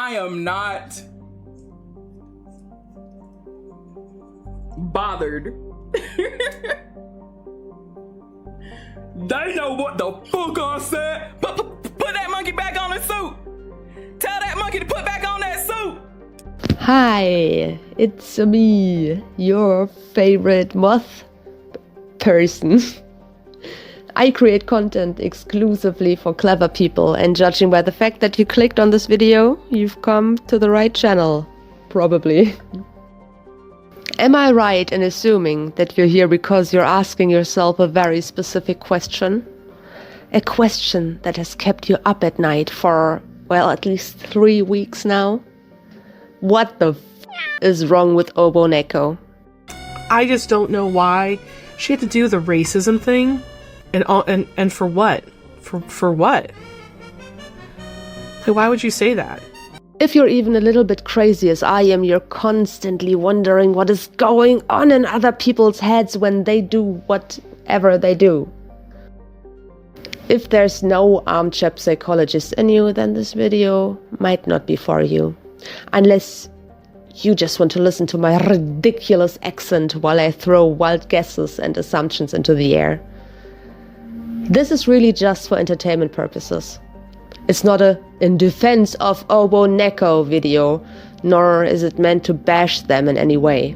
I am not bothered. They know what the fuck I said. Put that monkey back on his suit. Tell that monkey to put back on that suit. Hi, it's me, your favorite moth person. I create content exclusively for clever people, and judging by the fact that you clicked on this video, you've come to the right channel. Probably. Am I right in assuming that you're here because you're asking yourself a very specific question? A question that has kept you up at night for, well, at least 3 weeks now? What the f is wrong with OwONekko? I just don't know why she had to do the racism thing, and for what? For what? Like, why would you say that? If you're even a little bit crazy as I am, you're constantly wondering what is going on in other people's heads when they do whatever they do. If there's no armchair psychologist in you, then this video might not be for you. Unless you just want to listen to my ridiculous accent while I throw wild guesses and assumptions into the air. This is really just for entertainment purposes. It's not a in defense of OwONekko video, nor is it meant to bash them in any way.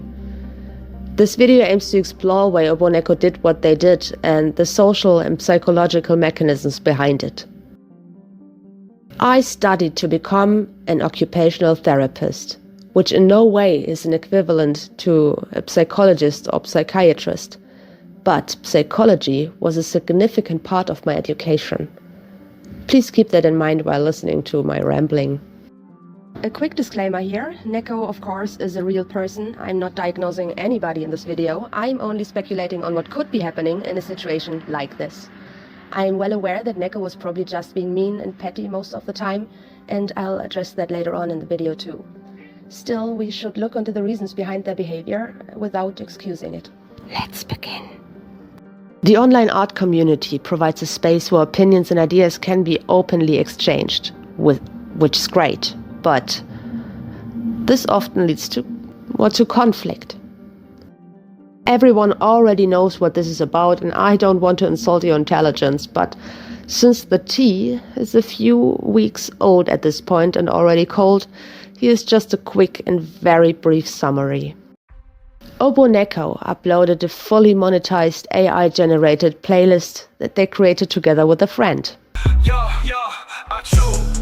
This video aims to explore why OwONekko did what they did and the social and psychological mechanisms behind it. I studied to become an occupational therapist, which in no way is an equivalent to a psychologist or psychiatrist, but psychology was a significant part of my education. Please keep that in mind while listening to my rambling. A quick disclaimer here. Neco, of course, is a real person. I'm not diagnosing anybody in this video. I'm only speculating on what could be happening in a situation like this. I'm well aware that Neco was probably just being mean and petty most of the time, and I'll address that later on in the video too. Still, we should look into the reasons behind their behavior without excusing it. Let's begin. The online art community provides a space where opinions and ideas can be openly exchanged, which is great, but this often leads to conflict. Everyone already knows what this is about, and I don't want to insult your intelligence, but since the tea is a few weeks old at this point and already cold, here's just a quick and very brief summary. OwONekko uploaded a fully monetized AI-generated playlist that they created together with a friend. I choose,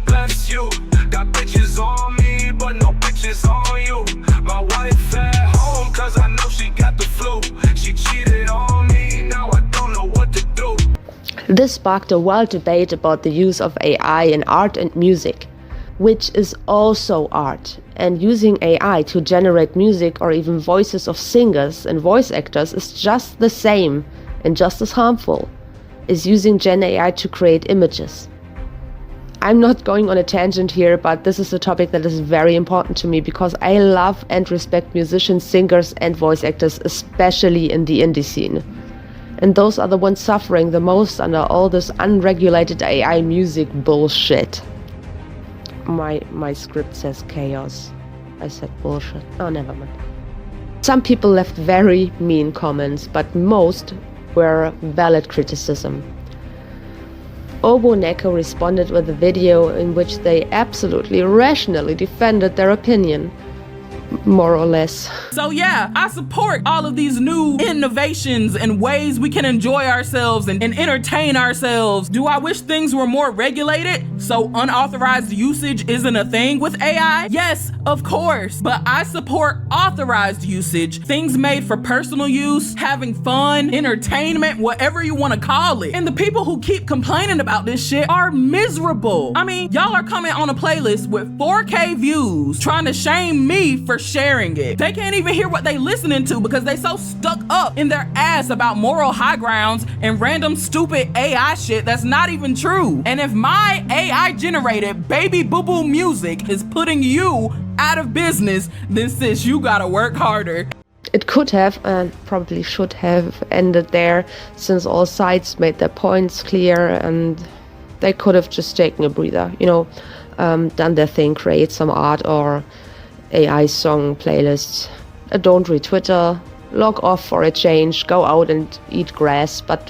bless you. Got bitches on me, but no bitches on you. My wife at home, cause I know she got the flu. She cheated on me, now I don't know what to do. This sparked a wild debate about the use of AI in art and music, which is also art, and using AI to generate music or even voices of singers and voice actors is just the same and just as harmful as using Gen AI to create images. I'm not going on a tangent here, but this is a topic that is very important to me because I love and respect musicians, singers and voice actors, especially in the indie scene. And those are the ones suffering the most under all this unregulated AI music bullshit. My script says chaos. I said bullshit. Oh, never mind. Some people left very mean comments, but most were valid criticism. OwONekko responded with a video in which they absolutely rationally defended their opinion. More or less. So yeah, I support all of these new innovations and ways we can enjoy ourselves and entertain ourselves. Do I wish things were more regulated so unauthorized usage isn't a thing with AI? Yes, of course, but I support authorized usage, things made for personal use, having fun, entertainment, whatever you want to call it. And the people who keep complaining about this shit are miserable. I mean, y'all are coming on a playlist with 4K views trying to shame me for sharing it. They can't even hear what they listening to because they so stuck up in their ass about moral high grounds and random stupid AI shit that's not even true. And if my AI generated baby boo boo music is putting you out of business, then sis, you gotta work harder. It could have, and probably should have, ended there, since all sides made their points clear and they could have just taken a breather. You know, done their thing, create some art or AI song playlists. Don't read Twitter, log off for a change, go out and eat grass, but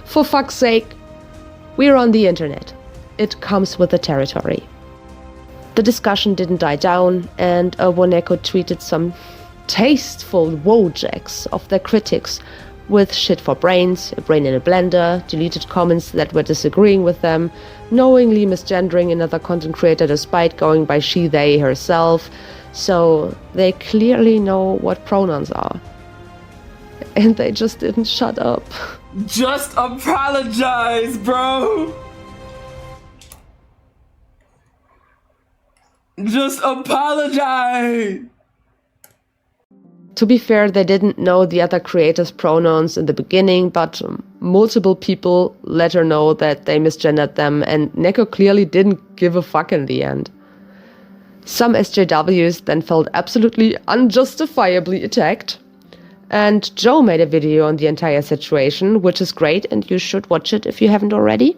for fuck's sake, we're on the internet. It comes with the territory. The discussion didn't die down, and OwONekko tweeted some tasteful wojacks of their critics with shit for brains, a brain in a blender, deleted comments that were disagreeing with them, knowingly misgendering another content creator despite going by she, they, herself, so they clearly know what pronouns are. And they just didn't shut up. Just apologize, bro. Just apologize. To be fair, they didn't know the other creators' pronouns in the beginning, but multiple people let her know that they misgendered them, and Neco clearly didn't give a fuck in the end. Some SJWs then felt absolutely unjustifiably attacked, and Joe made a video on the entire situation, which is great, and you should watch it if you haven't already.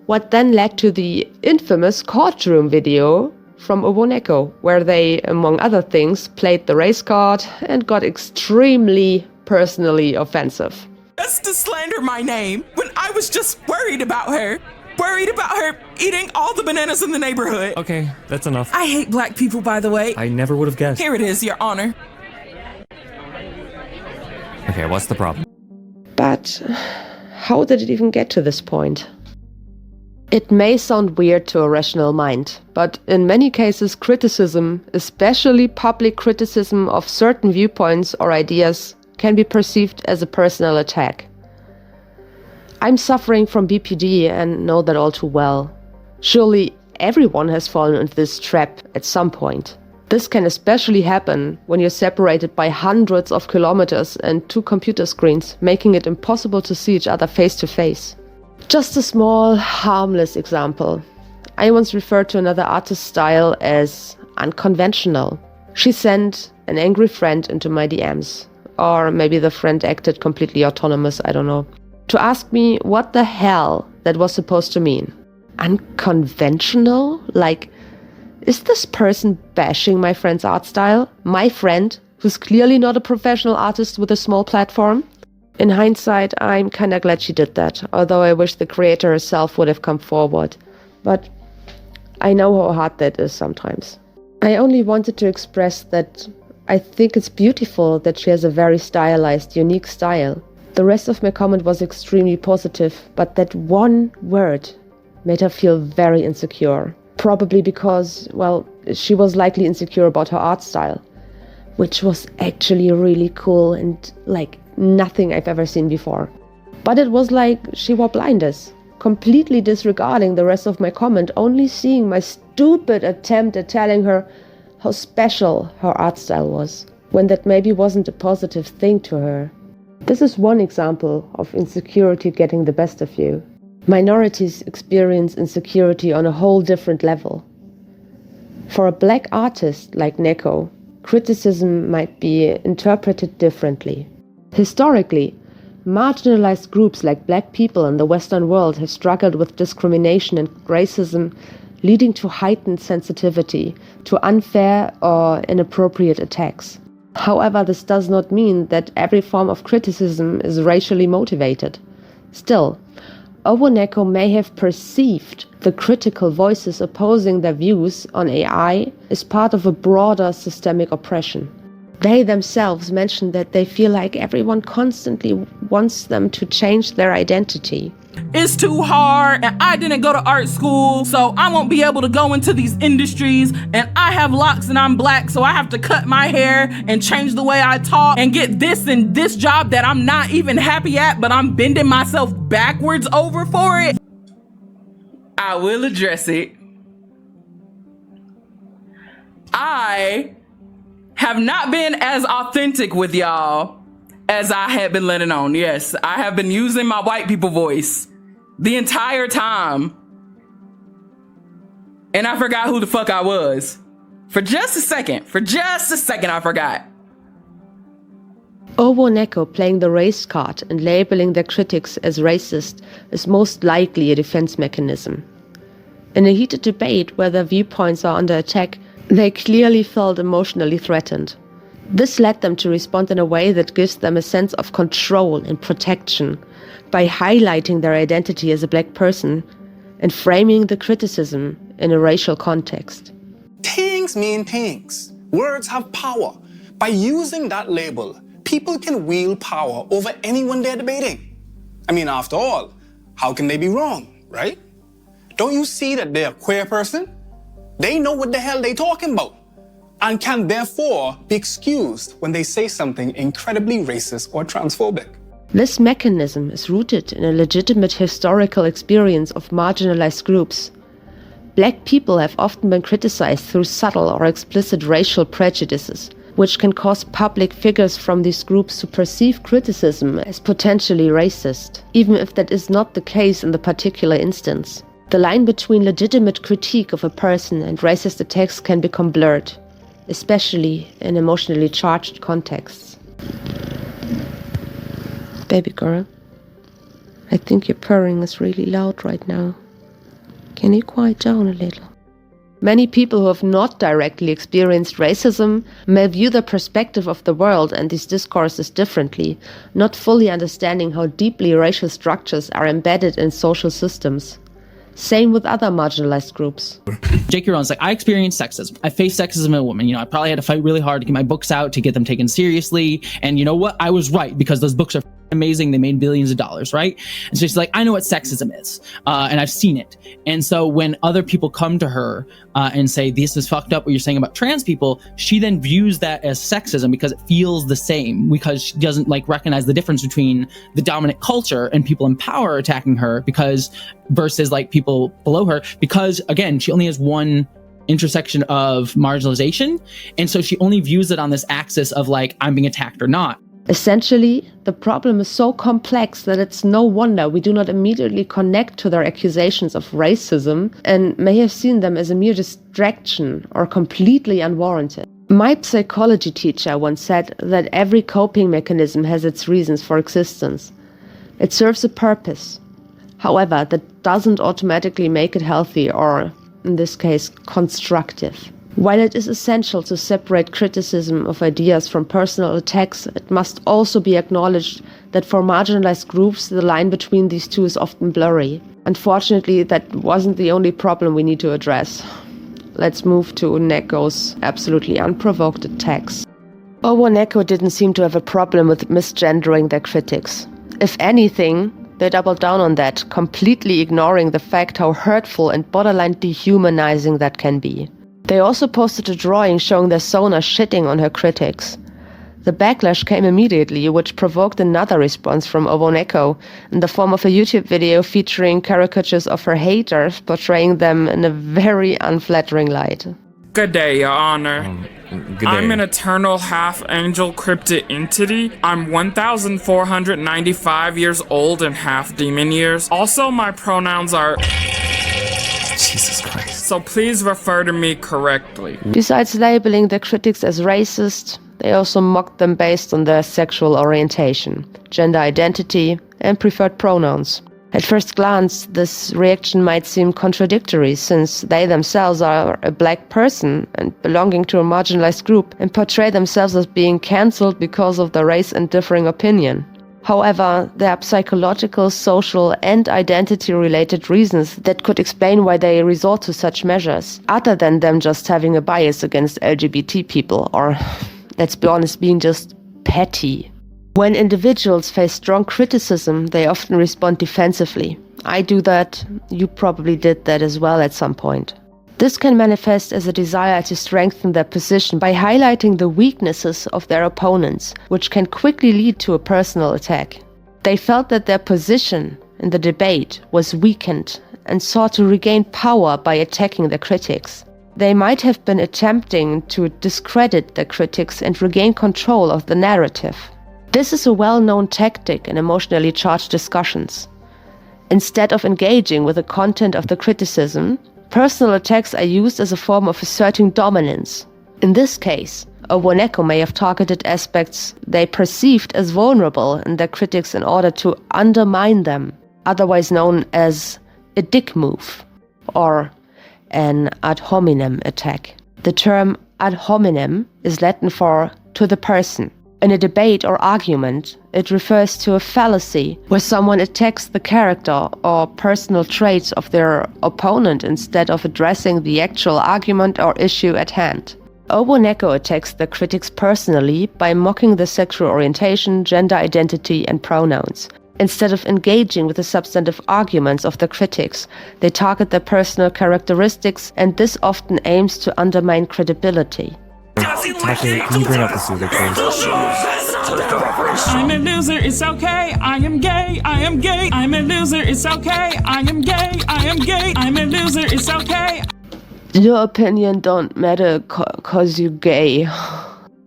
What then led to the infamous courtroom video from OwONekko, where they, among other things, played the race card and got extremely personally offensive. Just to slander my name when I was just worried about her eating all the bananas in the neighborhood. Okay, that's enough. I hate black people, by the way. I never would have guessed. Here it is, Your Honor. Okay, what's the problem? But how did it even get to this point? It may sound weird to a rational mind, but in many cases criticism, especially public criticism of certain viewpoints or ideas, can be perceived as a personal attack. I'm suffering from BPD and know that all too well. Surely everyone has fallen into this trap at some point. This can especially happen when you're separated by hundreds of kilometers and 2 computer screens, making it impossible to see each other face to face. Just a small, harmless example. I once referred to another artist's style as unconventional. She sent an angry friend into my DMs, or maybe the friend acted completely autonomous, I don't know, to ask me what the hell that was supposed to mean. Unconventional? Like, is this person bashing my friend's art style? My friend, who's clearly not a professional artist with a small platform? In hindsight, I'm kinda glad she did that, although I wish the creator herself would have come forward. But I know how hard that is sometimes. I only wanted to express that I think it's beautiful that she has a very stylized, unique style. The rest of my comment was extremely positive, but that one word made her feel very insecure. Probably because, well, she was likely insecure about her art style, which was actually really cool and like nothing I've ever seen before. But it was like she wore blinders, completely disregarding the rest of my comment, only seeing my stupid attempt at telling her how special her art style was, when that maybe wasn't a positive thing to her. This is one example of insecurity getting the best of you. Minorities experience insecurity on a whole different level. For a black artist like Neco, criticism might be interpreted differently. Historically, marginalized groups like black people in the Western world have struggled with discrimination and racism, leading to heightened sensitivity to unfair or inappropriate attacks. However, this does not mean that every form of criticism is racially motivated. Still, OwONekko may have perceived the critical voices opposing their views on AI as part of a broader systemic oppression. They themselves mentioned that they feel like everyone constantly wants them to change their identity. It's too hard, and I didn't go to art school, so I won't be able to go into these industries, and I have locks and I'm black, so I have to cut my hair and change the way I talk and get this and this job that I'm not even happy at, but I'm bending myself backwards over for it. I will address it. I have not been as authentic with y'all as I had been letting on. Yes, I have been using my white people voice the entire time. And I forgot who the fuck I was. For just a second, I forgot. OwONekko playing the race card and labeling their critics as racist is most likely a defense mechanism. In a heated debate where their viewpoints are under attack, they clearly felt emotionally threatened. This led them to respond in a way that gives them a sense of control and protection by highlighting their identity as a black person and framing the criticism in a racial context. Things mean things. Words have power. By using that label, people can wield power over anyone they're debating. I mean, after all, how can they be wrong, right? Don't you see that they're a queer person? They know what the hell they're talking about and can therefore be excused when they say something incredibly racist or transphobic. This mechanism is rooted in a legitimate historical experience of marginalized groups. Black people have often been criticized through subtle or explicit racial prejudices, which can cause public figures from these groups to perceive criticism as potentially racist, even if that is not the case in the particular instance. The line between legitimate critique of a person and racist attacks can become blurred, especially in emotionally charged contexts. Baby girl, I think your purring is really loud right now. Can you quiet down a little? Many people who have not directly experienced racism may view the perspective of the world and these discourses differently, not fully understanding how deeply racial structures are embedded in social systems. Same with other marginalized groups. J.K. Rowling's like, I experienced sexism. I faced sexism as a woman. I probably had to fight really hard to get my books out, to get them taken seriously. And you know what? I was right, because those books are amazing. They made billions of dollars, right? And so she's like, I know what sexism is, and I've seen it. And so when other people come to her and say, this is fucked up what you're saying about trans people, she then views that as sexism because it feels the same, because she doesn't recognize the difference between the dominant culture and people in power attacking her versus people below her, because again, she only has one intersection of marginalization. And so she only views it on this axis of I'm being attacked or not. Essentially, the problem is so complex that it's no wonder we do not immediately connect to their accusations of racism and may have seen them as a mere distraction or completely unwarranted. My psychology teacher once said that every coping mechanism has its reasons for existence. It serves a purpose. However, that doesn't automatically make it healthy or, in this case, constructive. While it is essential to separate criticism of ideas from personal attacks, it must also be acknowledged that for marginalized groups, the line between these two is often blurry. Unfortunately, that wasn't the only problem we need to address. Let's move to Neco's absolutely unprovoked attacks. OwONekko didn't seem to have a problem with misgendering their critics. If anything, they doubled down on that, completely ignoring the fact how hurtful and borderline dehumanizing that can be. They also posted a drawing showing their Sona shitting on her critics. The backlash came immediately, which provoked another response from OwONekko in the form of a YouTube video featuring caricatures of her haters, portraying them in a very unflattering light. Good day, Your Honor. Good day. I'm an eternal half-angel cryptid entity. I'm 1,495 years old and half demon years. Also, my pronouns are... Jesus Christ. So please refer to me correctly. Besides labeling their critics as racist, they also mocked them based on their sexual orientation, gender identity, and preferred pronouns. At first glance, this reaction might seem contradictory, since they themselves are a black person and belonging to a marginalized group and portray themselves as being cancelled because of their race and differing opinion. However, there are psychological, social, and identity-related reasons that could explain why they resort to such measures, other than them just having a bias against LGBT people, or, let's be honest, being just petty. When individuals face strong criticism, they often respond defensively. I do that, you probably did that as well at some point. This can manifest as a desire to strengthen their position by highlighting the weaknesses of their opponents, which can quickly lead to a personal attack. They felt that their position in the debate was weakened and sought to regain power by attacking their critics. They might have been attempting to discredit their critics and regain control of the narrative. This is a well-known tactic in emotionally charged discussions. Instead of engaging with the content of the criticism, personal attacks are used as a form of asserting dominance. In this case, OwONekko may have targeted aspects they perceived as vulnerable in their critics in order to undermine them, otherwise known as a dick move, or an ad hominem attack. The term ad hominem is Latin for to the person. In a debate or argument, it refers to a fallacy where someone attacks the character or personal traits of their opponent instead of addressing the actual argument or issue at hand. OwONekko attacks the critics personally by mocking their sexual orientation, gender identity, and pronouns. Instead of engaging with the substantive arguments of the critics, they target their personal characteristics, and this often aims to undermine credibility. Tasha, can you bring up the Suga, please? I'm a loser, it's okay. I am gay, I am gay. I'm a loser, it's okay. I am gay, I am gay. I'm a loser, it's okay. Your opinion don't matter cause you're gay.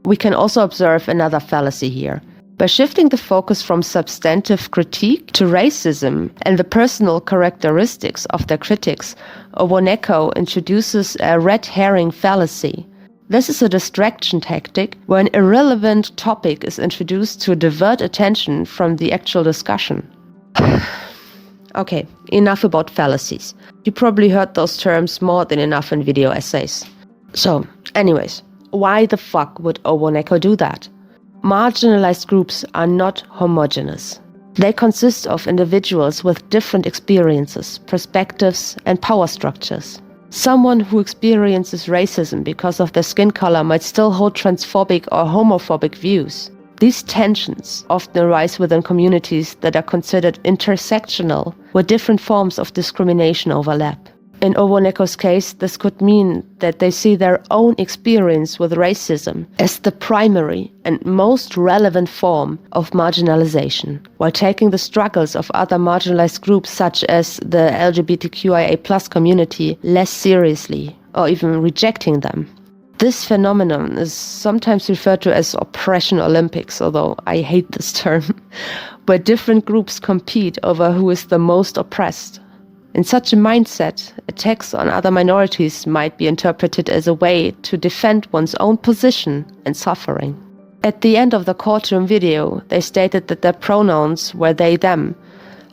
We can also observe another fallacy here. By shifting the focus from substantive critique to racism and the personal characteristics of their critics, OwONekko introduces a red herring fallacy. This is a distraction tactic where an irrelevant topic is introduced to divert attention from the actual discussion. Okay, enough about fallacies. You probably heard those terms more than enough in video essays. So, anyways, why the fuck would OwONekko do that? Marginalized groups are not homogeneous. They consist of individuals with different experiences, perspectives, and power structures. Someone who experiences racism because of their skin color might still hold transphobic or homophobic views. These tensions often arise within communities that are considered intersectional, where different forms of discrimination overlap. In OwONekko's case, this could mean that they see their own experience with racism as the primary and most relevant form of marginalization, while taking the struggles of other marginalized groups such as the LGBTQIA+ community less seriously, or even rejecting them. This phenomenon is sometimes referred to as Oppression Olympics, although I hate this term, where different groups compete over who is the most oppressed. In such a mindset, attacks on other minorities might be interpreted as a way to defend one's own position and suffering. At the end of the courtroom video, they stated that their pronouns were they, them,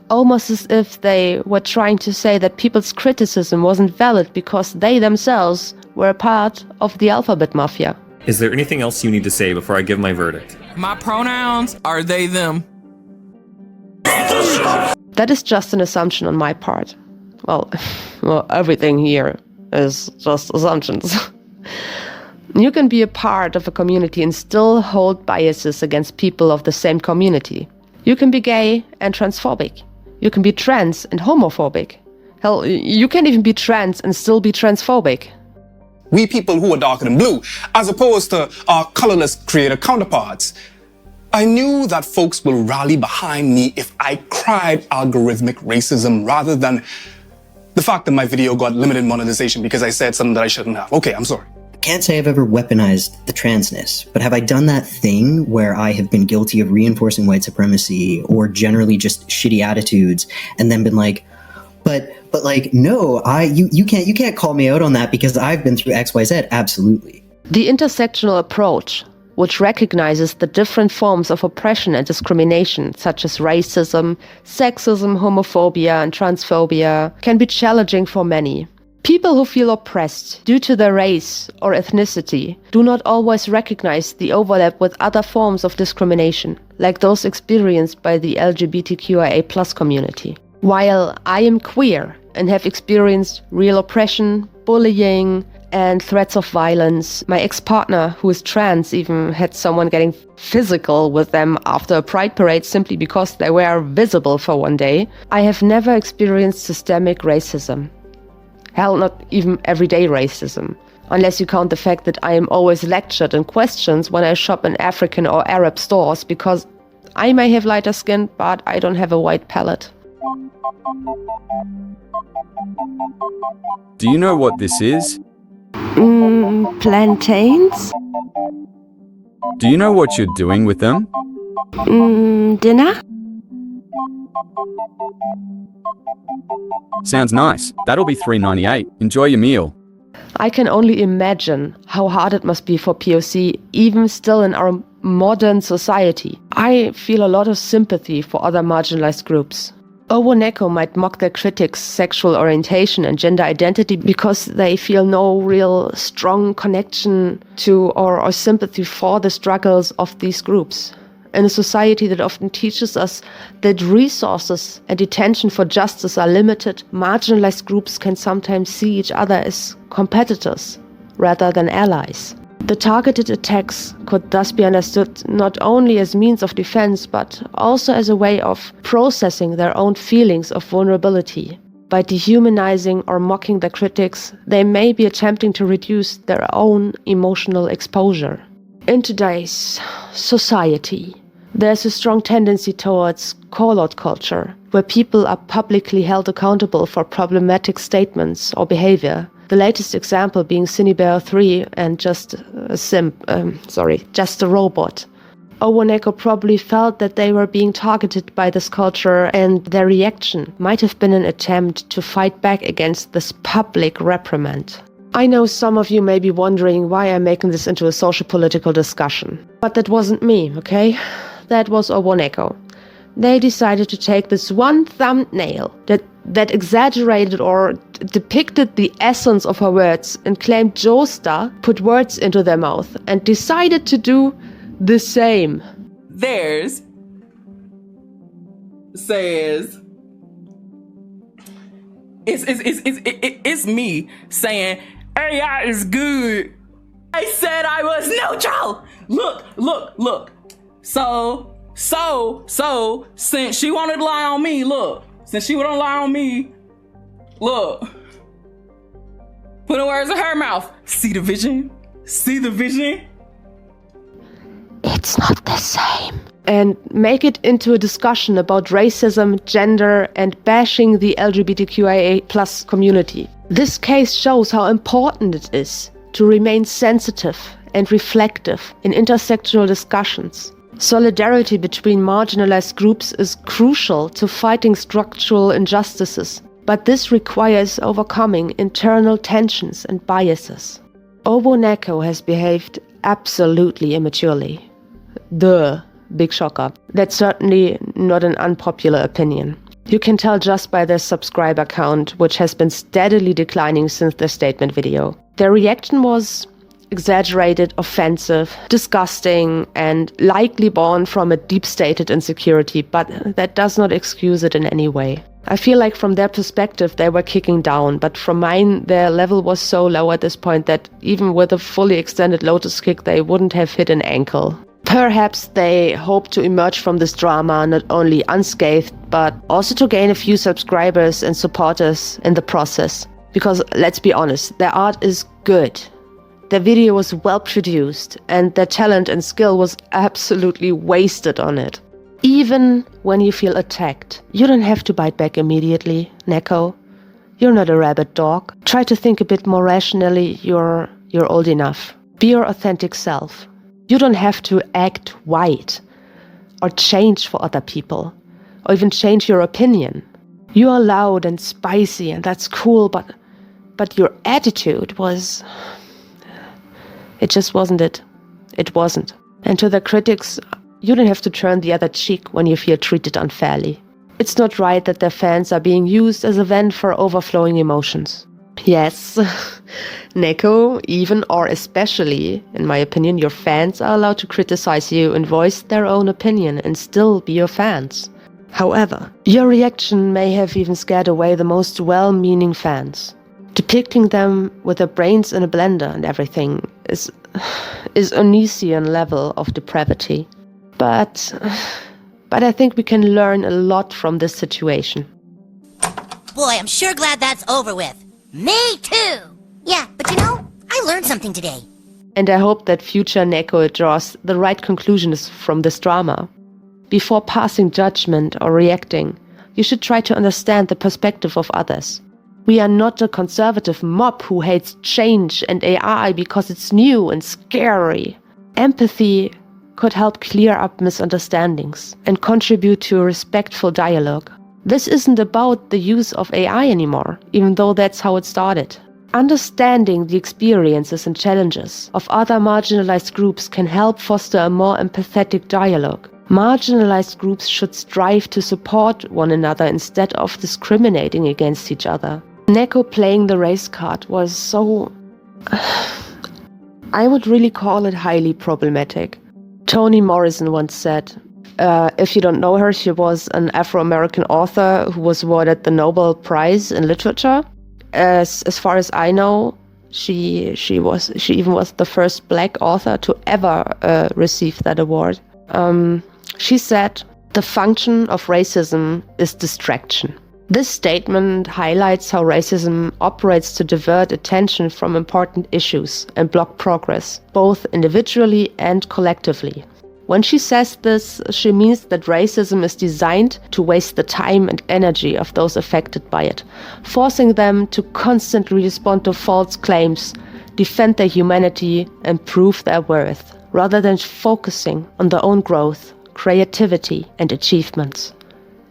almost as if they were trying to say that people's criticism wasn't valid because they themselves were a part of the alphabet mafia. Is there anything else you need to say before I give my verdict? My pronouns are they, them. That is just an assumption on my part. Well, everything here is just assumptions. You can be a part of a community and still hold biases against people of the same community. You can be gay and transphobic. You can be trans and homophobic. Hell, you can even be trans and still be transphobic. We people who are darker than blue, as opposed to our colorless creator counterparts. I knew that folks will rally behind me if I cried algorithmic racism rather than the fact that my video got limited monetization because I said something that I shouldn't have. Okay, I'm sorry. I can't say I've ever weaponized the transness, but have I done that thing where I have been guilty of reinforcing white supremacy or generally just shitty attitudes and then been like, but like, no, you can't call me out on that because I've been through XYZ. Absolutely. The intersectional approach, which recognizes the different forms of oppression and discrimination, such as racism, sexism, homophobia, and transphobia, can be challenging for many. People who feel oppressed due to their race or ethnicity do not always recognize the overlap with other forms of discrimination, like those experienced by the LGBTQIA+ community. While I am queer and have experienced real oppression, bullying, and threats of violence, my ex-partner, who is trans, even had someone getting physical with them after a pride parade simply because they were visible for one day. I have never experienced systemic racism. Hell, not even everyday racism. Unless you count the fact that I am always lectured and questioned when I shop in African or Arab stores because I may have lighter skin, but I don't have a white palate. Do you know what this is? Plantains? Do you know what you're doing with them? Dinner? Sounds nice. That'll be $3.98. Enjoy your meal. I can only imagine how hard it must be for POC, even still in our modern society. I feel a lot of sympathy for other marginalized groups. OwONekko might mock their critics' sexual orientation and gender identity because they feel no real strong connection to or sympathy for the struggles of these groups. In a society that often teaches us that resources and attention for justice are limited, marginalized groups can sometimes see each other as competitors rather than allies. The targeted attacks could thus be understood not only as means of defense, but also as a way of processing their own feelings of vulnerability. By dehumanizing or mocking their critics, they may be attempting to reduce their own emotional exposure. In today's society, there's a strong tendency towards call-out culture, where people are publicly held accountable for problematic statements or behavior. The latest example being Cinebear 3 and Just a Robot. OwONekko probably felt that they were being targeted by this culture, and their reaction might have been an attempt to fight back against this public reprimand. I know some of you may be wondering why I'm making this into a social-political discussion. But that wasn't me, okay? That was OwONekko. They decided to take this one thumbnail that exaggerated or depicted the essence of her words and claimed Jouusta put words into their mouth and decided to do the same. Theirs says it's me saying AI is good. I said I was neutral. Look. So since she wanted to lie on me, since she wouldn't lie on me, putting words in her mouth. See the vision? It's not the same. And make it into a discussion about racism, gender, and bashing the LGBTQIA+ community. This case shows how important it is to remain sensitive and reflective in intersectional discussions. Solidarity between marginalized groups is crucial to fighting structural injustices, but this requires overcoming internal tensions and biases. OwONekko has behaved absolutely immaturely. Big shocker. That's certainly not an unpopular opinion. You can tell just by their subscriber count, which has been steadily declining since their statement video. Their reaction was exaggerated, offensive, disgusting, and likely born from a deep-stated insecurity, but that does not excuse it in any way. I feel like from their perspective they were kicking down, but from mine their level was so low at this point that even with a fully extended lotus kick they wouldn't have hit an ankle. Perhaps they hope to emerge from this drama not only unscathed, but also to gain a few subscribers and supporters in the process. Because let's be honest, their art is good. Their video was well produced, and their talent and skill was absolutely wasted on it. Even when you feel attacked, you don't have to bite back immediately, Neco. You're not a rabid dog. Try to think a bit more rationally. You're old enough. Be your authentic self. You don't have to act white or change for other people or even change your opinion. You are loud and spicy, and that's cool, but your attitude was... It just wasn't it. It wasn't. And to the critics, you don't have to turn the other cheek when you feel treated unfairly. It's not right that their fans are being used as a vent for overflowing emotions. Yes, Neco, even or especially, in my opinion, your fans are allowed to criticize you and voice their own opinion and still be your fans. However, your reaction may have even scared away the most well-meaning fans. Depicting them with their brains in a blender and everything is Onision level of depravity. But I think we can learn a lot from this situation. Boy, I'm sure glad that's over with. Me too! Yeah, but you know, I learned something today. And I hope that future Neco draws the right conclusions from this drama. Before passing judgment or reacting, you should try to understand the perspective of others. We are not a conservative mob who hates change and AI because it's new and scary. Empathy could help clear up misunderstandings and contribute to a respectful dialogue. This isn't about the use of AI anymore, even though that's how it started. Understanding the experiences and challenges of other marginalized groups can help foster a more empathetic dialogue. Marginalized groups should strive to support one another instead of discriminating against each other. Neco playing the race card was so... I would really call it highly problematic. Toni Morrison once said, if you don't know her, she was an Afro-American author who was awarded the Nobel Prize in Literature. As far as I know, she even was the first black author to ever receive that award. She said, "The function of racism is distraction." This statement highlights how racism operates to divert attention from important issues and block progress, both individually and collectively. When she says this, she means that racism is designed to waste the time and energy of those affected by it, forcing them to constantly respond to false claims, defend their humanity, and prove their worth, rather than focusing on their own growth, creativity, and achievements.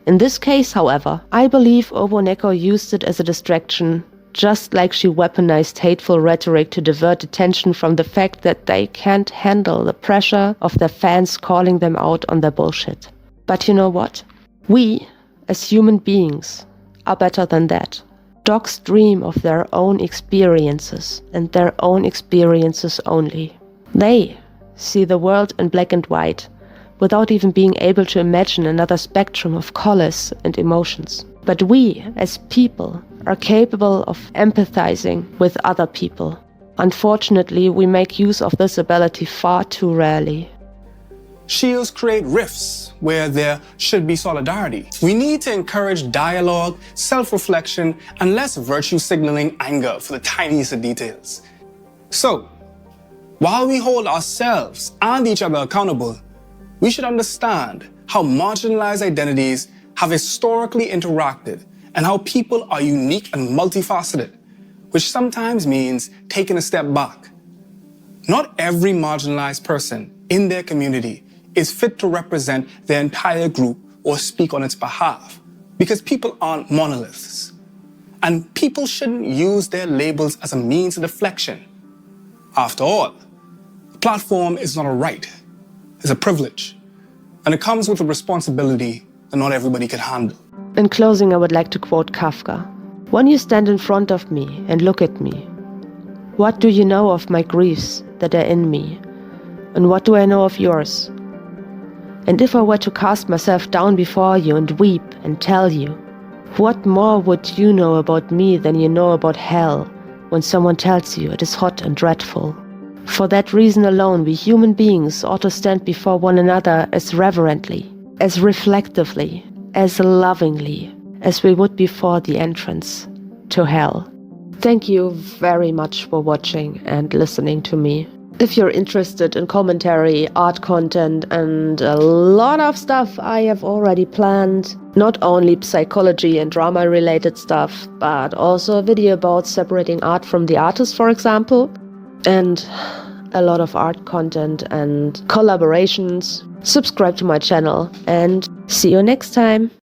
In this case, however, I believe OwONekko used it as a distraction, just like she weaponized hateful rhetoric to divert attention from the fact that they can't handle the pressure of their fans calling them out on their bullshit. But you know what? We, as human beings, are better than that. Dogs dream of their own experiences, and their own experiences only. They see the world in black and white, without even being able to imagine another spectrum of colors and emotions. But we, as people, are capable of empathizing with other people. Unfortunately, we make use of this ability far too rarely. Shields create rifts where there should be solidarity. We need to encourage dialogue, self-reflection, and less virtue signaling anger for the tiniest of details. So, while we hold ourselves and each other accountable, we should understand how marginalized identities have historically interacted and how people are unique and multifaceted, which sometimes means taking a step back. Not every marginalized person in their community is fit to represent their entire group or speak on its behalf, because people aren't monoliths. And people shouldn't use their labels as a means of deflection. After all, a platform is not a right, it's a privilege, and it comes with a responsibility that not everybody can handle. In closing, I would like to quote Kafka. "When you stand in front of me and look at me, what do you know of my griefs that are in me? And what do I know of yours? And if I were to cast myself down before you and weep and tell you, what more would you know about me than you know about hell when someone tells you it is hot and dreadful? For that reason alone, we human beings ought to stand before one another as reverently, as reflectively, as lovingly as we would before the entrance to hell." Thank you very much for watching and listening to me. If you're interested in commentary, art content, and a lot of stuff I have already planned, not only psychology and drama related stuff, but also a video about separating art from the artist, for example, and a lot of art content and collaborations, subscribe to my channel and see you next time.